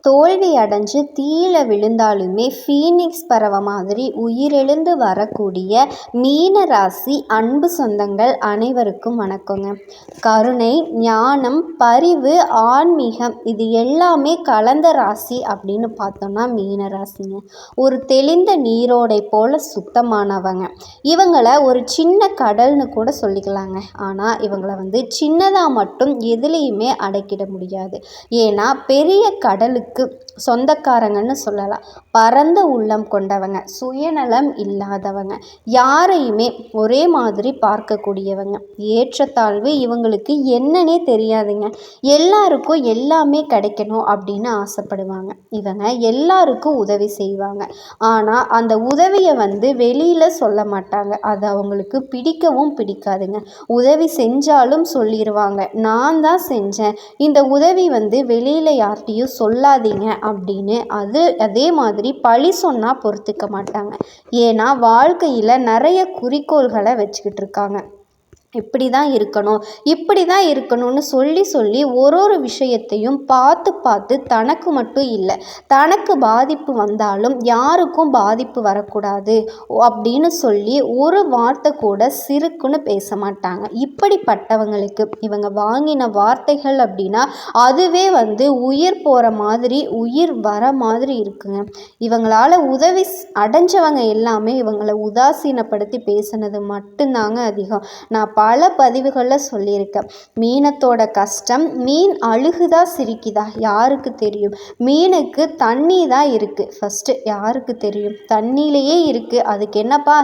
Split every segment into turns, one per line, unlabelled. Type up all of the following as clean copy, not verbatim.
தோல்வி அடைஞ்சு தீயில விழுந்தாலுமே ஃபீனிக்ஸ் பறவை மாதிரி உயிரெழுந்து வரக்கூடிய மீன ராசி அன்பு சொந்தங்கள் அனைவருக்கும் வணக்கங்க. கருணை, ஞானம், பரிவு, ஆன்மீகம் இது எல்லாமே கலந்த ராசி அப்படின்னு பார்த்தோம்னா மீன ராசிங்க. ஒரு தெளிந்த நீரோடை போல சுத்தமானவங்க. இவங்களை ஒரு சின்ன கடல்னு கூட சொல்லிக்கலாங்க. ஆனால் இவங்களை சின்னதாக மட்டும் எதுலேயுமே அடக்கிட முடியாது. ஏன்னா பெரிய கடலுக்கு சொந்தக்காரங்கன்னு சொல்லலாம். பரந்த உள்ளம் கொண்டவங்க, சுயநலம் இல்லாதவங்க, யாரையுமே ஒரே மாதிரி பார்க்கக்கூடியவங்க. ஏற்றத்தாழ்வு இவங்களுக்கு என்னன்னே தெரியாதுங்க. எல்லாருக்கும் எல்லாமே கிடைக்கணும் அப்படின்னு ஆசைப்படுவாங்க. இவங்க எல்லாருக்கும் உதவி செய்வாங்க. ஆனால் அந்த உதவியை வெளியில் சொல்ல மாட்டாங்க. அது அவங்களுக்கு பிடிக்கவும் பிடிக்காதுங்க. உதவி செஞ்சாலும் சொல்லிடுவாங்க, நான் தான் செஞ்சேன், இந்த உதவி வெளியில் யார்கிட்டையும் சொல்லாதீங்க அப்படின்னு. அதே மாதிரி பழி சொன்னால் பொறுத்துக்க மாட்டாங்க. ஏன்னா வாழ்க்கையில் நிறைய குறிக்கோள்களை வச்சுக்கிட்டு இருக்காங்க. இப்படி தான் இருக்கணும், இப்படி தான் இருக்கணும்னு சொல்லி சொல்லி ஒரு விஷயத்தையும் பார்த்து பார்த்து தனக்கு மட்டும் இல்லை, தனக்கு பாதிப்பு வந்தாலும் யாருக்கும் பாதிப்பு வரக்கூடாது அப்படின்னு சொல்லி ஒரு வார்த்தை கூட சிறுக்குன்னு பேச மாட்டாங்க. இப்படிப்பட்டவங்களுக்கு இவங்க வாங்கின வார்த்தைகள் அப்படின்னா அதுவே உயிர் போகிற மாதிரி, உயிர் வர மாதிரி இருக்குங்க. இவங்களால் உதவி அடைஞ்சவங்க எல்லாமே இவங்களை உதாசீனப்படுத்தி பேசுனது மட்டும்தாங்க அதிகம். நான் பல பதிவுகளில் சொல்லியிருக்கேன். மீனத்தோட கஷ்டம், மீன் அழுகுதா சிரிக்குதா யாருக்கு தெரியும்? மீனுக்கு தண்ணி தான் இருக்குது ஃபஸ்ட்டு, யாருக்கு தெரியும்? தண்ணியிலையே இருக்குது, அதுக்கு என்னப்பா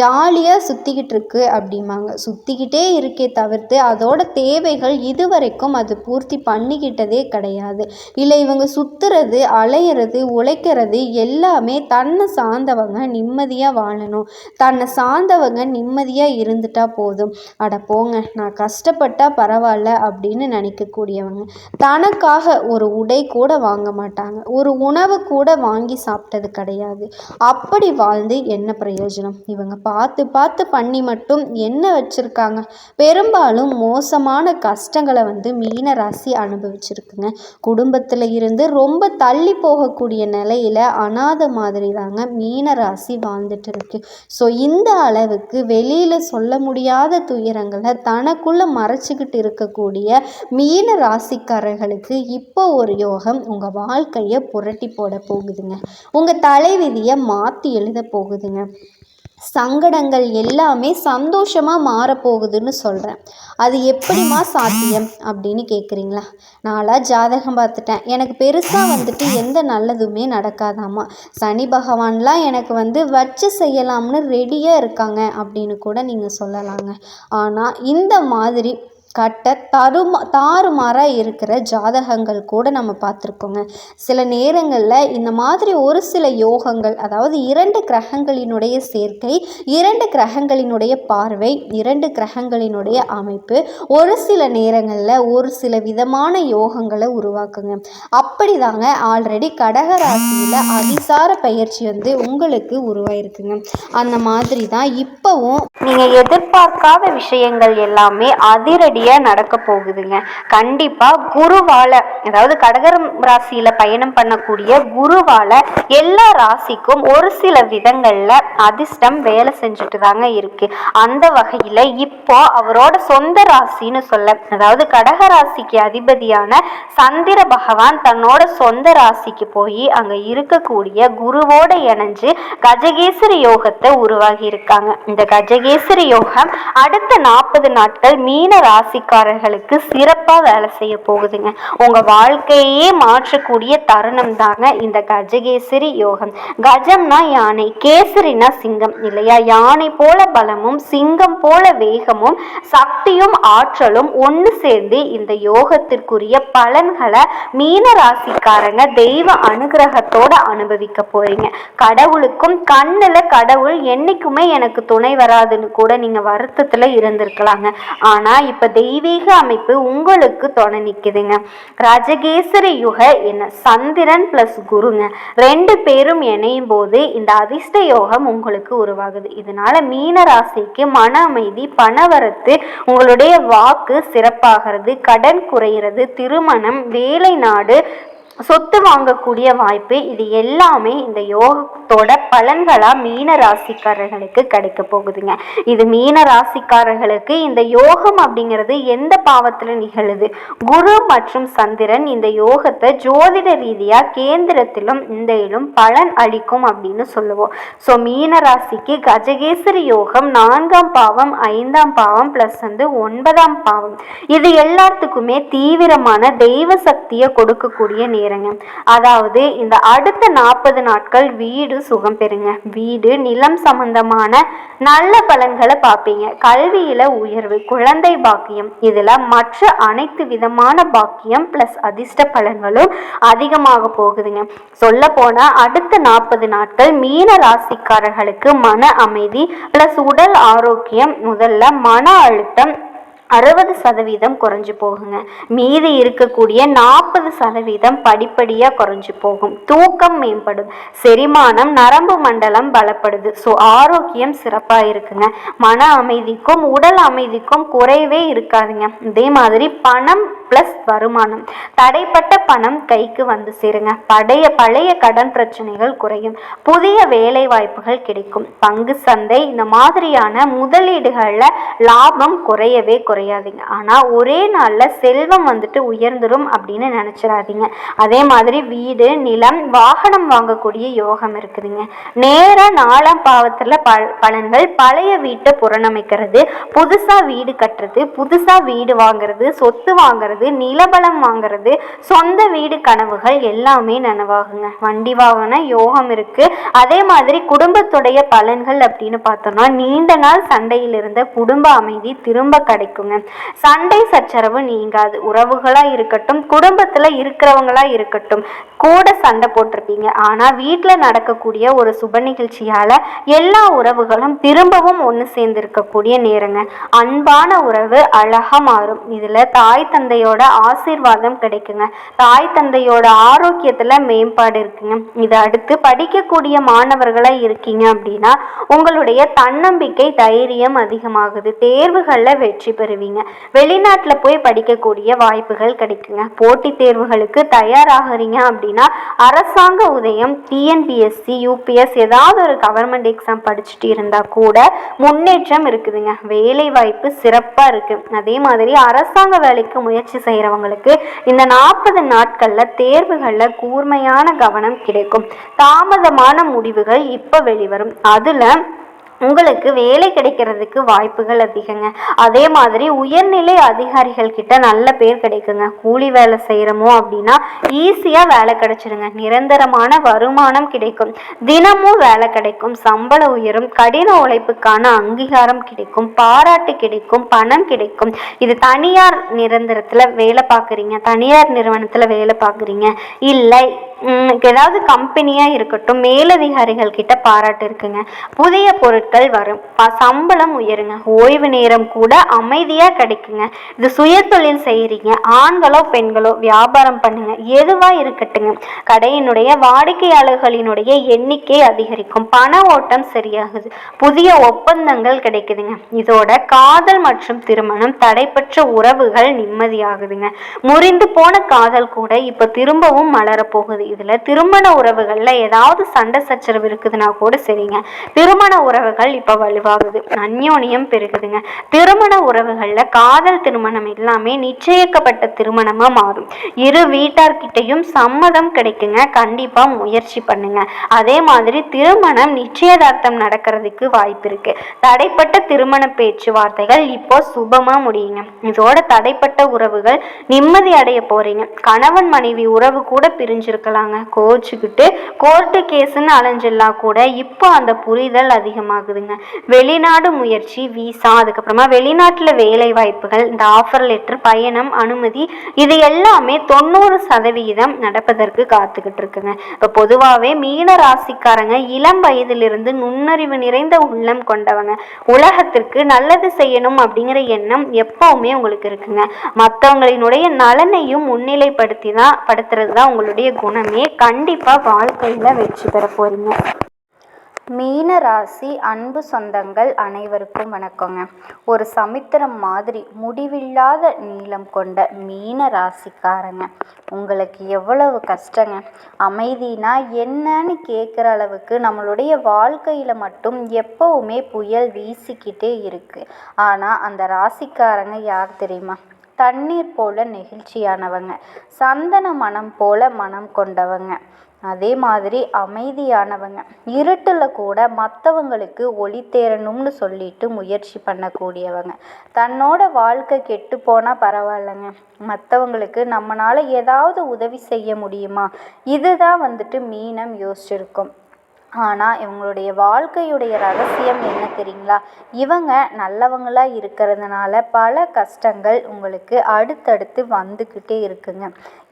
ஜாலியாக சுற்றிக்கிட்டு இருக்கு அப்படிம்பாங்க. சுற்றிக்கிட்டே இருக்கே தவிர்த்து அதோட தேவைகள் இதுவரைக்கும் அது பூர்த்தி பண்ணிக்கிட்டதே கிடையாது. இல்லை, இவங்க சுற்றுறது, அலையிறது, உழைக்கிறது எல்லாமே தன்னை சார்ந்தவங்க நிம்மதியாக வாழணும், தன்னை சார்ந்தவங்க நிம்மதியாக இருந்துட்டா போதும், அட போங்க நான் கஷ்டப்பட்டா பரவாயில்ல அப்படின்னு நினைக்கக்கூடியவங்க. தனக்காக ஒரு உடை கூட வாங்க மாட்டாங்க, ஒரு உணவு கூட வாங்கி சாப்பிட்டது கிடையாது. அப்படி வாழ்ந்து என்ன பிரயோஜனம்? இவங்க பார்த்து பார்த்து பண்ணி மட்டும் என்ன வச்சுருக்காங்க? பெரும்பாலும் மோசமான கஷ்டங்களை மீன ராசி அனுபவிச்சிருக்குங்க. குடும்பத்தில் இருந்து ரொம்ப தள்ளி போகக்கூடிய நிலையில் அனாதை மாதிரி தாங்க மீன ராசி வாழ்ந்துட்டு இருக்கு. ஸோ இந்த அளவுக்கு வெளியில் சொல்ல முடியாத துயரங்களை தனக்குள்ளே மறைச்சிக்கிட்டு இருக்கக்கூடிய மீன ராசிக்காரர்களுக்கு இப்போ ஒரு யோகம் உங்கள் வாழ்க்கையை புரட்டி போட போகுதுங்க. உங்கள் தலைவிதியை மாற்றி எழுத போகுதுங்க. சங்கடங்கள் எல்லாமே சந்தோஷமாக மாறப்போகுதுன்னு சொல்கிறேன். அது எப்படிமா சாத்தியம் அப்படின்னு கேட்குறீங்களா? நான்லாம் ஜாதகம் பார்த்துட்டேன், எனக்கு பெருசாக எந்த நல்லதுமே நடக்காதாமா. சனி பகவான்லாம் எனக்கு வச்சு செய்யலாம்னு ரெடியாக இருக்காங்க அப்படின்னு கூட நீங்கள் சொல்லலாங்க. ஆனால் இந்த மாதிரி தாறுமாறாக இருக்கிற ஜாதகங்கள் கூட நம்ம பார்த்துருக்கோங்க. சில நேரங்களில் இந்த மாதிரி ஒரு சில யோகங்கள், அதாவது 2 கிரகங்களினுடைய சேர்க்கை, 2 கிரகங்களினுடைய பார்வை, 2 கிரகங்களினுடைய அமைப்பு ஒரு சில நேரங்களில் ஒரு சில விதமான யோகங்களை உருவாக்குங்க. அப்படி தாங்க ஆல்ரெடி கடகராசியில் அதிசார பயிற்சி உங்களுக்கு உருவாயிருக்குங்க. அந்த மாதிரி தான் இப்போவும் நீங்கள் எதிர்பார்க்காத விஷயங்கள் எல்லாமே அதிரடி நடக்க போகுதுங்க. கண்டிப்பா குருவால, அதாவது கடகரம் ராசியில பயணம் பண்ணக்கூடிய குருவால எல்லா ராசிக்கும் ஒரு சில விதங்கள்ல அதிர்ஷ்டம் வேலை செஞ்சுட்டு தாங்க இருக்கு. அந்த வகையில இப்போ அவரோட சொந்த ராசின்னு சொல்ல, அதாவது கடக ராசிக்கு அதிபதியான சந்திர பகவான் தன்னோட சொந்த ராசிக்கு போய் அங்க இருக்கக்கூடிய குருவோட இணைஞ்சு கஜகேசரி யோகத்தை உருவாகி இருக்காங்க. இந்த கஜகேசரி யோகம் அடுத்த 40 நாட்கள் மீன ராசிக்காரர்களுக்கு சிறப்பா வேலை செய்ய போகுதுங்க. உங்க வாழ்க்கையே மாற்றக்கூடிய தருணம் தாங்க இந்த கஜகேசரி யோகம். கஜம்னா யானை, கேசரினா சிங்கம் இல்லையா? யானை போல பலமும் சிங்கம் போல வேகமும் சக்தியும் ஆற்றலும் ஒன்று சேர்ந்து இந்த யோகத்திற்குரிய பலன்களை மீன ராசிக்காரங்க தெய்வ அனுகிரகத்தோட அனுபவிக்க போறீங்க. கடவுளுக்கும் கண்ணுல கடவுள் என்னைக்குமே எனக்கு துணை வராதுன்னு கூட நீங்க வருத்தத்துல இருந்திருக்கலாங்க. ஆனா இப்ப தெய்வீக அமைப்பு உங்களுக்கு துணை நிக்குதுங்க. ராஜகேசரி யுக என்ன சந்திரன் பிளஸ் குருங்க 2 பேரும் இணையும் போது இந்த அதிர்ஷ்ட யோகம் உங்களுக்கு உருவாகுது. இதனால மீன ராசிக்கு மன அமைதி, பணவரத்து, உங்களுடைய வாக்கு சிறப்பாகிறது, கடன் குறைகிறது, திருமணம், வேலை நாடு சொத்து வாங்கக்கூடிய வாய்ப்பு, இது எல்லாமே இந்த யோகத்தோட பலன்களா மீன ராசிக்காரர்களுக்கு கிடைக்க போகுதுங்க. இது மீன ராசிக்காரர்களுக்கு இந்த யோகம் அப்படிங்கிறது எந்த பாவத்துல நிகழுது? குரு மற்றும் சந்திரன் இந்த யோகத்தை ஜோதிட ரீதியா கேந்திரத்திலும் இலும் பலன் அளிக்கும் அப்படின்னு சொல்லுவோம். ஸோ மீன ராசிக்கு கஜகேசரி யோகம் 4ஆம் பாவம், 5ஆம் பாவம் பிளஸ் 9ஆம் பாவம், இது எல்லாத்துக்குமே தீவிரமான தெய்வ சக்தியை கொடுக்கக்கூடிய நேரங்க. அதாவது இந்த அடுத்த 40 நாட்கள் வீடு சுகம் பெறுங்க. வீடு நிலம் சம்பந்தமான நல்ல பலன்களை பார்ப்பீங்க. கல்வியில உயர்வு, குழந்தை பாக்கியம், இதுல மற்ற அனைத்து விதமான பாக்கியம் பிளஸ் அதிர்ஷ்ட பலன்களும் அதிகமாக போகுதுங்க. சொல்ல போனா அடுத்த 40 நாட்கள் மீன ராசிக்காரர்களுக்கு மன அமைதி பிளஸ் உடல் ஆரோக்கியம், முதல்ல மன அழுத்தம் 60% குறைஞ்சு போகுங்க. மீதி இருக்கக்கூடிய 40% படிப்படியாக குறைஞ்சு போகும். தூக்கம் மேம்படும், செரிமானம், நரம்பு மண்டலம் பலப்படுது. ஸோ ஆரோக்கியம் சிறப்பாக இருக்குங்க. மன அமைதிக்கும் உடல் அமைதிக்கும் குறைவே இருக்காதுங்க. இதே மாதிரி பணம் பிளஸ் வருமானம், தடைப்பட்ட பணம் கைக்கு வந்து சேருங்க. பழைய கடன் பிரச்சனைகள் குறையும். புதிய வேலை வாய்ப்புகள் கிடைக்கும். பங்கு சந்தை இந்த மாதிரியான முதலீடுகள்ல லாபம் குறையவே குறையாதீங்க. ஆனா ஒரே நாள்ல செல்வம் உயர்ந்துரும் அப்படின்னு நினைச்சிடாதீங்க. அதே மாதிரி வீடு நிலம் வாகனம் வாங்கக்கூடிய யோகம் இருக்குதுங்க. நேர 4ஆம் பாவத்துல பலன்கள் பழைய வீட்டை புறணமைக்கிறது, புதுசா வீடு கட்டுறது, புதுசா வீடு வாங்குறது, சொத்து வாங்குறது, நிலபலம் வாங்குறது, சொந்த வீடு கனவுகள் எல்லாமே நனவாகுங்க. வண்டி வாகன யோகம் இருக்கு. அதே மாதிரி குடும்பத்துடைய பலன்கள் அப்படின்னு பார்த்தோம்னா நீண்ட நாள் சண்டையில் இருந்த குடும்ப அமைதி திரும்ப கிடைக்குங்க. சண்டை சச்சரவு நீங்காது. உறவுகளா இருக்கட்டும், குடும்பத்துல இருக்கிறவங்களா இருக்கட்டும், கூட சண்டை போட்டிருப்பீங்க. ஆனா வீட்டுல நடக்கக்கூடிய ஒரு சுப நிகழ்ச்சியால எல்லா உறவுகளும் திரும்பவும் ஒன்று சேர்ந்து இருக்கக்கூடிய நேரங்க. அன்பான உறவு அழகா மாறும். இதுல தாய் தந்தையோட ஆசீர்வாதம் கிடைக்குங்க. தாய் தந்தையோட ஆரோக்கியத்துல மேம்பாடு இருக்குங்க. இதை அடுத்து படிக்கக்கூடிய மாணவர்களா இருக்கீங்க அப்படின்னா உங்களுடைய தன்னம்பிக்கை தைரியம் அதிகமாகுது. தேர்வுகள்ல வெற்றி பெறுவீங்க. வெளிநாட்டுல போய் படிக்கக்கூடிய வாய்ப்புகள் கிடைக்குங்க. போட்டி தேர்வுகளுக்கு தயாராகிறீங்க அப்படின்னா அரசாங்க உதயம், டிஎன்பிஎஸ்சி, யூபிஎஸ் ஏதாவது ஒரு கவர்மெண்ட் எக்ஸாம் படிச்சுட்டு இருந்தா கூட முன்னேற்றம் இருக்குதுங்க. வேலை வாய்ப்பு சிறப்பா இருக்கு. அதே மாதிரி அரசாங்க வேலைக்கு முயற்சி செய்யறவங்களுக்கு இந்த 40 நாட்கள்ல தேர்வுகள்ல கூர்மையான கவனம் கிடைக்கும். தாமதமான முடிவுகள் இப்ப வெளிவரும். அதுல உங்களுக்கு வேலை கிடைக்கிறதுக்கு வாய்ப்புகள் அதிகங்க. அதே மாதிரி உயர்நிலை அதிகாரிகள் கிட்ட நல்ல பேர் கிடைக்குங்க. கூலி வேலை செய்யறோமோ அப்படின்னா ஈஸியா வேலை கிடைச்சிடுங்க. நிரந்தரமான வருமானம் கிடைக்கும். தினமும் வேலை கிடைக்கும். சம்பள உயரும். கடின உழைப்புக்கான அங்கீகாரம் கிடைக்கும். பாராட்டு கிடைக்கும். பணம் கிடைக்கும். இது தனியார் நிரந்தரத்துல வேலை பார்க்குறீங்க, தனியார் நிறுவனத்துல வேலை பார்க்குறீங்க, இல்லை ஏதாவது கம்பெனியா இருக்கட்டும், மேலதிகாரிகள் கிட்ட பாராட்டு இருக்குங்க. புதிய பொருட்கள் வரும். சம்பளம் உயருங்க. ஓய்வு நேரம் கூட அமைதியா கிடைக்குங்க. இது சுய தொழில் செய்யறீங்க, ஆண்களோ பெண்களோ வியாபாரம் பண்ணுங்க, எதுவா இருக்கட்டுங்க, கடையினுடைய வாடிக்கையாளர்களினுடைய எண்ணிக்கை அதிகரிக்கும். பண ஓட்டம் சரியாகுது. புதிய ஒப்பந்தங்கள் கிடைக்குதுங்க. இதோட காதல் மற்றும் திருமணம், தடைப்பட்ட உறவுகள் நிம்மதியாகுதுங்க. முறிந்து போன காதல் கூட இப்ப திரும்பவும் மலர போகுது. இதுல திருமண உறவுகள்ல ஏதாவது சண்டை சச்சரவு இருக்குதுன்னா கூட சரிங்க, திருமண உறவுகள் இப்ப வலுவாகுது. அந்யோன்யம் பெருகுதுங்க. திருமண உறவுகள்ல காதல் திருமணம் எல்லாமே நிச்சயிக்கப்பட்ட திருமணமா மாறும். இரு வீட்டார்கிட்டையும் சம்மதம் கிடைக்குங்க. கண்டிப்பா முயற்சி பண்ணுங்க. அதே மாதிரி திருமணம் நிச்சயதார்த்தம் நடக்கிறதுக்கு வாய்ப்பு இருக்கு. தடைப்பட்ட திருமண பேச்சுவார்த்தைகள் இப்போ சுபமா முடியுங்க. இதோட தடைப்பட்ட உறவுகள் நிம்மதி அடைய போறீங்க. கணவன் மனைவி உறவு கூட பிரிஞ்சிருக்கலாம், கோச்சுக்கிட்டு கோர்ட்டு கேஸ்ன்னு அலைஞ்செல்லாம் கூட இப்போ அந்த புரிதல் அதிகமாகுதுங்க. வெளிநாடு முயற்சி, விசா, அதுக்கப்புறமா வெளிநாட்டுல வேலை வாய்ப்புகள், இந்த ஆஃபர் லெட்டர், பயணம், அனுமதி, இது எல்லாமே 90% நடப்பதற்கு காத்துக்கிட்டு இருக்குங்க. இப்போ பொதுவாகவே மீன ராசிக்காரங்க இளம் வயதிலிருந்து நுண்ணறிவு நிறைந்த உள்ளம் கொண்டவங்க. உலகத்திற்கு நல்லது செய்யணும் அப்படிங்கிற எண்ணம் எப்பவுமே உங்களுக்கு இருக்குங்க. மற்றவங்களினுடைய நலனையும் படுத்துறது தான் உங்களுடைய குணமே. கண்டிப்பா வாழ்க்கையில வெற்றி பெற போறீங்க. மீன ராசி அன்பு சொந்தங்கள் அனைவருக்கும் வணக்கங்க. ஒரு சமுத்திரம் மாதிரி முடிவில்லாத நீளம் கொண்ட மீன ராசிக்காரங்க, உங்களுக்கு எவ்வளவு கஷ்டங்க. அமைதினா என்னன்னு கேட்குற அளவுக்கு நம்மளுடைய வாழ்க்கையில் மட்டும் எப்பவுமே புயல் வீசிக்கிட்டே இருக்கு. ஆனால் அந்த ராசிக்காரங்க யார் தெரியுமா? தண்ணீர் போல நெகிழ்ச்சியானவங்க, சந்தன மனம் போல மனம் கொண்டவங்க, அதே மாதிரி அமைதியானவங்க, இருட்டில் கூட மற்றவங்களுக்கு ஒளி தேரணும்னு சொல்லிட்டு முயற்சி பண்ணக்கூடியவங்க, தன்னோட வாழ்க்கை கெட்டு போனால் பரவாயில்லைங்க, மற்றவங்களுக்கு நம்மளால் ஏதாவது உதவி செய்ய முடியுமா, இதுதான் மீனம் யோசிச்சிருக்கும். ஆனால் இவங்களுடைய வாழ்க்கையுடைய ரகசியம் என்ன தெரியுங்களா? இவங்க நல்லவங்களாக இருக்கிறதுனால பல கஷ்டங்கள் உங்களுக்கு அடுத்தடுத்து வந்துக்கிட்டே இருக்குங்க.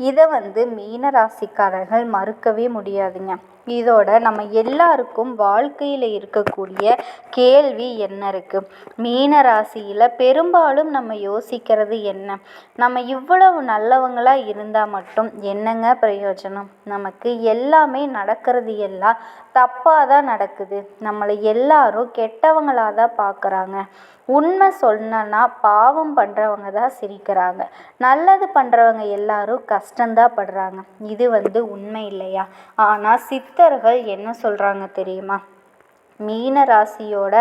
இதை மீன ராசிக்காரர்கள் மறுக்கவே முடியாதுங்க. இதோட நம்ம எல்லாருக்கும் வாழ்க்கையில் இருக்கக்கூடிய கேள்வி என்ன இருக்குது? மீன ராசியில் பெரும்பாலும் நம்ம யோசிக்கிறது என்ன? நம்ம இவ்வளவு நல்லவங்களாக இருந்தால் மட்டும் என்னங்க பிரயோஜனம்? நமக்கு எல்லாமே நடக்கிறது எல்லாம் தப்பாக தான் நடக்குது. நம்மளை எல்லாரும் கெட்டவங்களாக தான் பார்க்குறாங்க. உண்மை சொன்னா பாவம் பண்ணுறவங்க தான் சிரிக்கிறாங்க, நல்லது பண்ணுறவங்க எல்லாரும் கஷ்டந்தான் படுறாங்க. இது உண்மை இல்லையா? ஆனால் சித்தர்கள் என்ன சொல்கிறாங்க தெரியுமா? மீன ராசியோட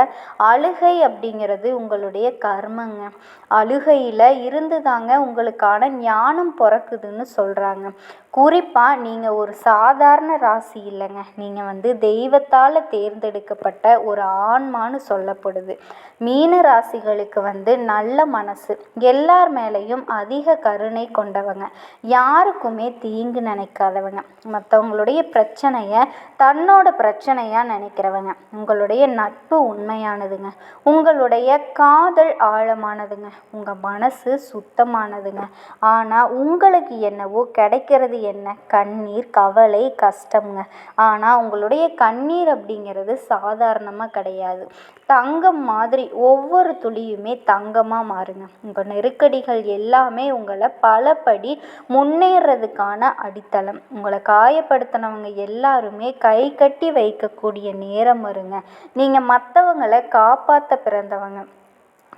அழுகை அப்படிங்கிறது உங்களுடைய கர்மங்க. அழுகையில் இருந்து தாங்க உங்களுக்கான ஞானம் பிறக்குதுன்னு சொல்கிறாங்க. குறிப்பாக நீங்கள் ஒரு சாதாரண ராசி இல்லைங்க, நீங்கள் தெய்வத்தால் தேர்ந்தெடுக்கப்பட்ட ஒரு ஆன்மான்னு சொல்லப்படுது. மீன ராசிகளுக்கு நல்ல மனசு, எல்லார் மேலேயும் அதிக கருணை கொண்டவங்க, யாருக்குமே தீங்கு நினைக்காதவங்க, மற்றவங்களுடைய பிரச்சனையை தன்னோட பிரச்சனையாக நினைக்கிறவங்க. உங்களுடைய நட்பு உண்மையானதுங்க, உங்களுடைய காதல் ஆழமானதுங்க, உங்கள் மனசு சுத்தமானதுங்க. ஆனால் உங்களுக்கு என்னவோ கிடைக்கிறது என்ன? கண்ணீர், கவலை, கஷ்டம்ங்க. ஆனால் உங்களுடைய கண்ணீர் அப்படிங்கிறது சாதாரணமாக கிடையாது. தங்கம் மாதிரி ஒவ்வொரு துளியுமே தங்கமாக மாறுங்க. உங்கள் நெருக்கடிகள் எல்லாமே உங்களை பலபடி முன்னேறதுக்கான அடித்தளம். உங்களை காயப்படுத்தினவங்க எல்லாருமே கை கட்டி வைக்கக்கூடிய நேரம் வருங்க. நீங்கள் மற்றவங்களை காப்பாற்ற பிறந்தவங்க,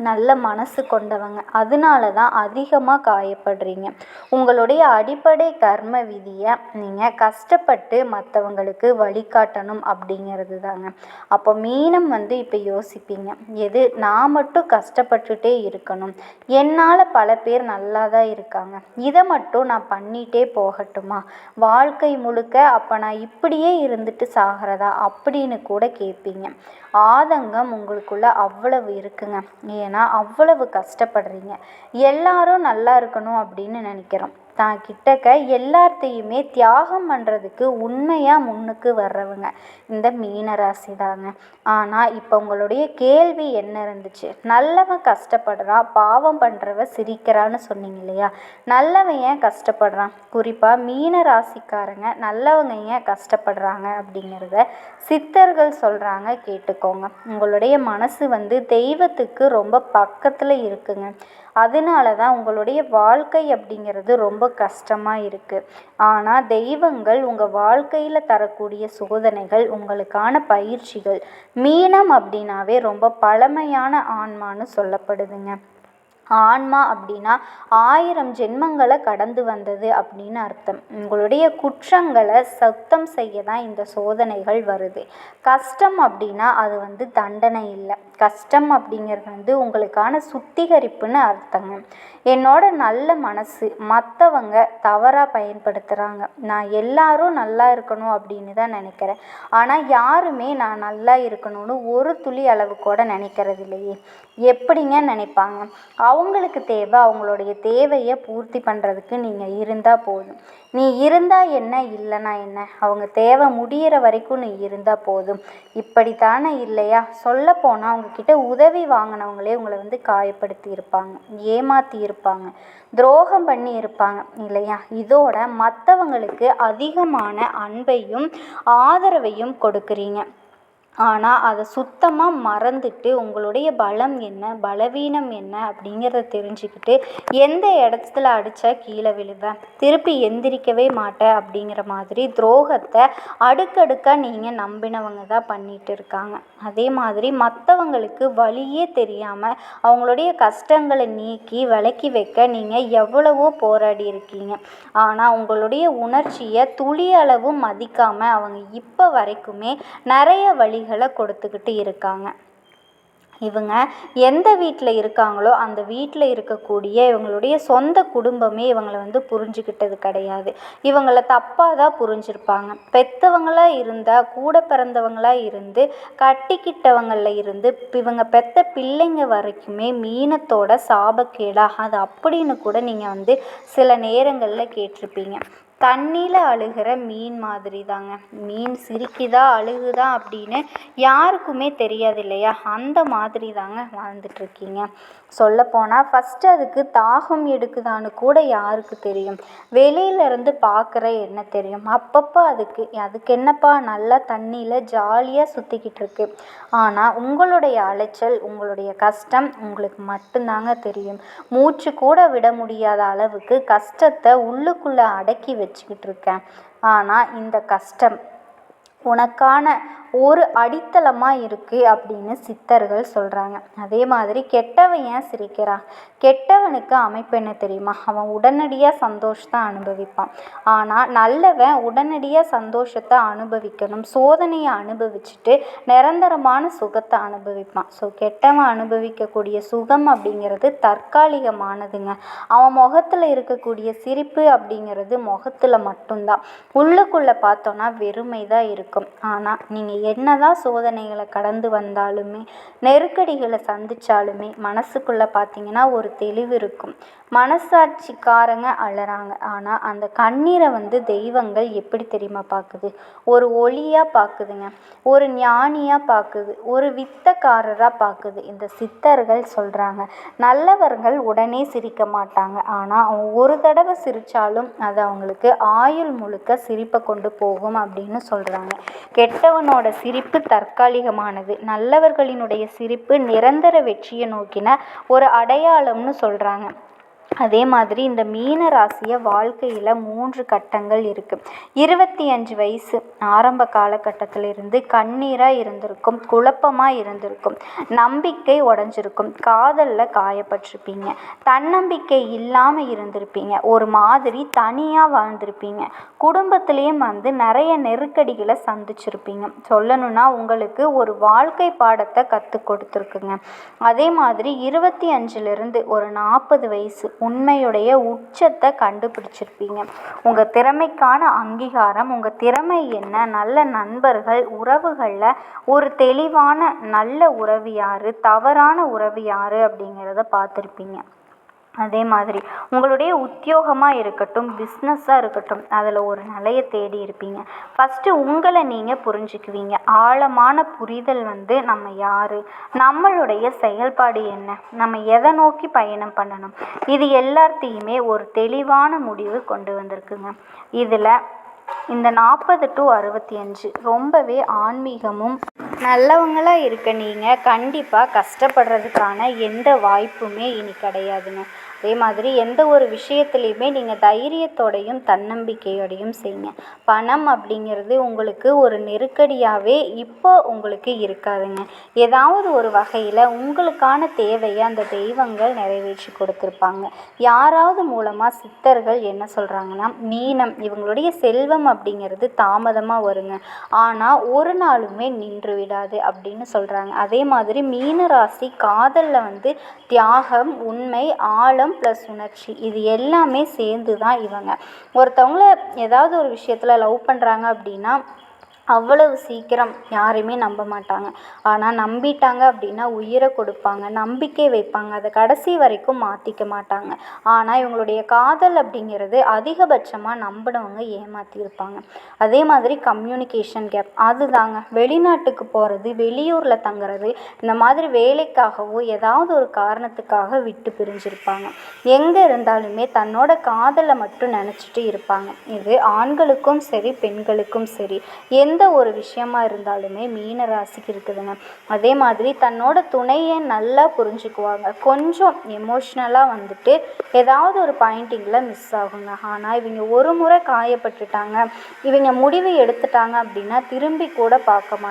நல்ல மனசு கொண்டவங்க, அதனால தான் அதிகமாக காயப்படுறீங்க. உங்களுடைய அடிப்படை கர்ம விதியை நீங்கள் கஷ்டப்பட்டு மற்றவங்களுக்கு வழிகாட்டணும் அப்படிங்கிறது தாங்க. அப்போ மீனம் இப்போ யோசிப்பீங்க, எது நான் மட்டும் கஷ்டப்பட்டுட்டே இருக்கணும், என்னால் பல பேர் நல்லா தான் இருக்காங்க, இதை மட்டும் நான் பண்ணிகிட்டே போகட்டுமா, வாழ்க்கை முழுக்க அப்போ நான் இப்படியே இருந்துட்டு சாகிறதா அப்படின்னு கூட கேட்பீங்க. ஆதங்கம் உங்களுக்குள்ள அவ்வளவு இருக்குங்க. ஏன்னா அவ்வளவு கஷ்டப்படுறீங்க. எல்லாரும் நல்லா இருக்கணும் அப்படின்னு நினைக்கிறோம். தான் கிட்டக்க எல்லாத்தையுமே தியாகம் பண்ணுறதுக்கு உண்மையாக முன்னுக்கு வர்றவங்க இந்த மீனராசி தாங்க. ஆனால் இப்போ உங்களுடைய கேள்வி என்ன இருந்துச்சு? நல்லவன் கஷ்டப்படுறான், பாவம் பண்ணுறவ சிரிக்கிறான்னு சொன்னீங்க இல்லையா? நல்லவன் ஏன் கஷ்டப்படுறான்? குறிப்பாக மீன ராசிக்காரங்க நல்லவங்க ஏன் கஷ்டப்படுறாங்க அப்படிங்கிறத சித்தர்கள் சொல்கிறாங்க, கேட்டுக்கோங்க. உங்களுடைய மனசு தெய்வத்துக்கு ரொம்ப பக்கத்தில் இருக்குங்க. அதனால தான் உங்களுடைய வாழ்க்கை அப்படிங்கிறது ரொம்ப கஷ்டமாக இருக்குது. ஆனால் தெய்வங்கள் உங்கள் வாழ்க்கையில் தரக்கூடிய சோதனைகள் உங்களுக்கான பயிற்சிகள். மீனம் அப்படின்னாவே ரொம்ப பழமையான ஆன்மான்னு சொல்லப்படுதுங்க. ஆன்மா அப்படின்னா 1000 ஜென்மங்களை கடந்து வந்தது அப்படின்னு அர்த்தம். உங்களுடைய குற்றங்களை சுத்தம் செய்ய தான் இந்த சோதனைகள் வருது. கஷ்டம் அப்படின்னா அது தண்டனை இல்லை. கஷ்டம் அப்படிங்கிறது உங்களுக்கான சுத்திகரிப்புன்னு அர்த்தங்க. என்னோட நல்ல மனசு மற்றவங்க தவறாக பயன்படுத்துகிறாங்க, நான் எல்லாரும் நல்லா இருக்கணும் அப்படின்னு தான் நினைக்கிறேன். ஆனால் யாருமே நான் நல்லா இருக்கணும்னு ஒரு துளி அளவு கூட நினைக்கிறது இல்லையே. எப்படிங்க நினைப்பாங்க? அவங்களுக்கு தேவை, அவங்களுடைய தேவையை பூர்த்தி பண்ணுறதுக்கு நீங்கள் இருந்தால் போதும். நீ இருந்தால் என்ன, இல்லைனா என்ன, அவங்க தேவை முடிகிற வரைக்கும் நீ இருந்தால் போதும். இப்படித்தானே இல்லையா? சொல்லப்போனால் அவங்கக்கிட்ட உதவி வாங்கினவங்களே உங்களை காயப்படுத்தி இருப்பாங்க, ஏமாற்றி இருப்பாங்க, துரோகம் பண்ணி இருப்பாங்க இல்லையா? இதோட மற்றவங்களுக்கு அதிகமான அன்பையும் ஆதரவையும் கொடுக்குறீங்க. ஆனால் அதை சுத்தமாக மறந்துட்டு உங்களுடைய பலம் என்ன, பலவீனம் என்ன அப்படிங்கிறத தெரிஞ்சுக்கிட்டு எந்த இடத்துல அடித்தா கீழே விழுவேன், திருப்பி எந்திரிக்கவே மாட்டேன் அப்படிங்கிற மாதிரி துரோகத்தை அடுக்கடுக்காக நீங்கள் நம்பினவங்க தான் பண்ணிகிட்டு இருக்காங்க. அதே மாதிரி மற்றவங்களுக்கு வழியே தெரியாமல் அவங்களுடைய கஷ்டங்களை நீக்கி விலக்கி வைக்க நீங்கள் எவ்வளவோ போராடி இருக்கீங்க. ஆனால் உங்களுடைய உணர்ச்சியை துளியளவு மதிக்காமல் அவங்க இப்போ வரைக்குமே நிறைய வழிகளை கொடுத்துக்கிட்டு இருக்காங்க. இவங்க எந்த வீட்டில் இருக்காங்களோ அந்த வீட்டில் இருக்கக்கூடிய இவங்களுடைய சொந்த குடும்பமே இவங்களை புரிஞ்சுக்கிட்டது கிடையாது. இவங்களை தப்பாக தான் புரிஞ்சிருப்பாங்க. பெற்றவங்களாக இருந்தால், கூட பிறந்தவங்களாக இருந்து, கட்டிக்கிட்டவங்களில் இருந்து இவங்க பெற்ற பிள்ளைங்க வரைக்குமே மீனத்தோட சாபக்கேடா அது அப்படின்னு கூட நீங்கள் சில நேரங்களில் கேட்டிருப்பீங்க. தண்ணியில் அழுகிற மீன் மாதிரி தாங்க. மீன் சிரிக்குதா அழுகுதா அப்படின்னு யாருக்குமே தெரியாது இல்லையா? அந்த மாதிரி தாங்க வாழ்ந்துட்டுருக்கீங்க. சொல்லப்போனால் ஃபஸ்ட்டு அதுக்கு தாகம் எடுக்குதான்னு கூட யாருக்கு தெரியும்? வெளியிலேருந்து பார்க்குற என்ன தெரியும்? அப்பப்போ அதுக்கு என்னப்பா நல்லா தண்ணியில் ஜாலியாக சுற்றிக்கிட்டு இருக்கு. ஆனால் உங்களுடைய அலைச்சல், உங்களுடைய கஷ்டம் உங்களுக்கு மட்டும்தாங்க தெரியும். மூச்சு கூட விட முடியாத அளவுக்கு கஷ்டத்தை உள்ளுக்குள்ளே அடக்கி வச்சுக்கிட்டு இருக்கேன். ஆனால் இந்த கஷ்டம் உனக்கான ஒரு அடித்தளமாக இருக்குது அப்படின்னு சித்தர்கள் சொல்கிறாங்க. அதே மாதிரி கெட்டவன் ஏன் சிரிக்கிறான்? கெட்டவனுக்கு அமைப்பு என்ன தெரியுமா? அவன் உடனடியாக சந்தோஷத்தை அனுபவிப்பான். ஆனால் நல்லவன் உடனடியாக சந்தோஷத்தை அனுபவிக்கணும், சோதனையை அனுபவிச்சுட்டு நிரந்தரமான சுகத்தை அனுபவிப்பான். ஸோ கெட்டவன் அனுபவிக்கக்கூடிய சுகம் அப்படிங்கிறது தற்காலிகமானதுங்க. அவன் முகத்தில் இருக்கக்கூடிய சிரிப்பு அப்படிங்கிறது முகத்தில் மட்டும்தான். உள்ளுக்குள்ளே பார்த்தோன்னா வெறுமை தான் இருக்கும். ஆனால் நீங்கள் என்னதான் சோதனைகளை கடந்து வந்தாலுமே, நெருக்கடிகளை சந்தித்தாலுமே மனசுக்குள்ளே பார்த்தீங்கன்னா ஒரு தெளிவு இருக்கும். மனசாட்சிக்காரங்க அழறாங்க. ஆனால் அந்த கண்ணீரை தெய்வங்கள் எப்படி தெரியுமா பார்க்குது? ஒரு ஒளியாக பார்க்குதுங்க, ஒரு ஞானியாக பார்க்குது, ஒரு வித்தக்காரராக பார்க்குது. இந்த சித்தர்கள் சொல்கிறாங்க, நல்லவர்கள் உடனே சிரிக்க மாட்டாங்க. ஆனால் அவங்க ஒரு தடவை சிரித்தாலும் அது அவங்களுக்கு ஆயுள் முழுக்க சிரிப்பை கொண்டு போகும் அப்படின்னு சொல்கிறாங்க. கெட்டவனோட சிரிப்பு தற்காலிகமானது, நல்லவர்களினுடைய சிரிப்பு நிரந்தர வெற்றியை நோக்கின ஒரு அடையாளம்னு சொல்கிறாங்க. அதே மாதிரி இந்த மீன ராசியை வாழ்க்கையில் 3 கட்டங்கள் இருக்குது. 25 வயசு ஆரம்ப காலகட்டத்திலிருந்து கண்ணீராக இருந்திருக்கும், குழப்பமாக இருந்திருக்கும், நம்பிக்கை உடஞ்சிருக்கும், காதலில் காயப்பட்டிருப்பீங்க, தன்னம்பிக்கை இல்லாமல் இருந்திருப்பீங்க, ஒரு மாதிரி தனியாக வாழ்ந்திருப்பீங்க, குடும்பத்துலேயும் நிறைய நெருக்கடிகளை சந்திச்சிருப்பீங்க. சொல்லணும்னா உங்களுக்கு ஒரு வாழ்க்கை பாடத்தை கற்றுக் கொடுத்துருக்குங்க. அதே மாதிரி 25லேருந்து ஒரு 40 வயசு உண்மையுடைய உச்சத்தை கண்டுபிடிச்சிருப்பீங்க. உங்கள் திறமைக்கான அங்கீகாரம், உங்கள் திறமை என்ன, நல்ல நண்பர்கள், உறவுகளில் ஒரு தெளிவான நல்ல உறவு யார், தவறான உறவு யார் அப்படிங்கிறத பார்த்துருப்பீங்க. அதே மாதிரி உங்களுடைய உத்தியோகமாக இருக்கட்டும், பிஸ்னஸாக இருக்கட்டும், அதில் ஒரு நிலையை தேடி இருப்பீங்க. ஃபஸ்ட்டு உங்களை நீங்கள் புரிஞ்சுக்குவீங்க. ஆழமான புரிதல் நம்ம யார், நம்மளுடைய செயல்பாடு என்ன, நம்ம எதை நோக்கி பயணம் பண்ணணும், இது எல்லாத்தையுமே ஒரு தெளிவான முடிவு கொண்டு வந்திருக்குங்க. இதில் இந்த 40 to 65 ரொம்பவே ஆன்மீகமும் நல்லவங்களாக இருக்க நீங்கள் கண்டிப்பாக கஷ்டப்படுறதுக்கான எந்த வாய்ப்புமே இனி கிடையாதுங்க. அதே மாதிரி எந்த ஒரு விஷயத்துலையுமே நீங்கள் தைரியத்தோடையும் தன்னம்பிக்கையோடையும் செய்யுங்க. பணம் அப்படிங்கிறது உங்களுக்கு ஒரு நெருக்கடியாகவே இப்போ உங்களுக்கு இருக்காதுங்க. ஏதாவது ஒரு வகையில் உங்களுக்கான தேவையை அந்த தெய்வங்கள் நிறைவேற்றி கொடுத்துருப்பாங்க. யாராவது மூலமாக சித்தர்கள் என்ன சொல்கிறாங்கன்னா, மீனம் இவங்களுடைய செல்வம் அப்படிங்கிறது தாமதமாக வருங்க, ஆனால் ஒரு நாளுமே நின்று விடாது அப்படின்னு சொல்கிறாங்க. அதே மாதிரி மீன ராசி காதலில் தியாகம், உண்மை, ஆழம் ப்ளஸ் உணர்ச்சி, இது எல்லாமே சேர்ந்து தான் இவங்க. ஒருத்தவங்கள ஏதாவது ஒரு விஷயத்தில் லவ் பண்ணுறாங்க அப்படின்னா அவ்வளவு சீக்கிரம் யாரையுமே நம்ப மாட்டாங்க. ஆனால் நம்பிட்டாங்க அப்படின்னா உயிரை கொடுப்பாங்க, நம்பிக்கை வைப்பாங்க, அதை கடைசி வரைக்கும் மாற்றிக்க மாட்டாங்க. ஆனால் இவங்களுடைய காதல் அப்படிங்கிறது அதிகபட்சமாக நம்பினவங்க ஏமாற்றியிருப்பாங்க. அதே மாதிரி கம்யூனிகேஷன் கேப், அதுதாங்க வெளிநாட்டுக்கு போகிறது, வெளியூரில் தங்குறது, இந்த மாதிரி வேலைக்காகவோ ஏதாவது ஒரு காரணத்துக்காக விட்டு பிரிஞ்சிருப்பாங்க. எங்கே இருந்தாலுமே தன்னோட காதலை மட்டும் நினச்சிட்டு இருப்பாங்க. இது ஆண்களுக்கும் சரி பெண்களுக்கும் சரி.
எந்த ஒரு விஷயமா இருந்தாலுமே மீன ராசிக்கு இருக்குதுங்க. அதே மாதிரி தன்னோட துணையை நல்லா புரிஞ்சுக்குவாங்க. கொஞ்சம் எமோஷ்னலாக வந்துட்டு ஏதாவது ஒரு பாயிண்டிங்கில் மிஸ் ஆகுங்க. ஆனால் இவங்க ஒரு முறை காயப்பட்டுட்டாங்க, இவங்க முடிவு எடுத்துட்டாங்க அப்படின்னா திரும்பி கூட பார்க்க மாட்டாங்க.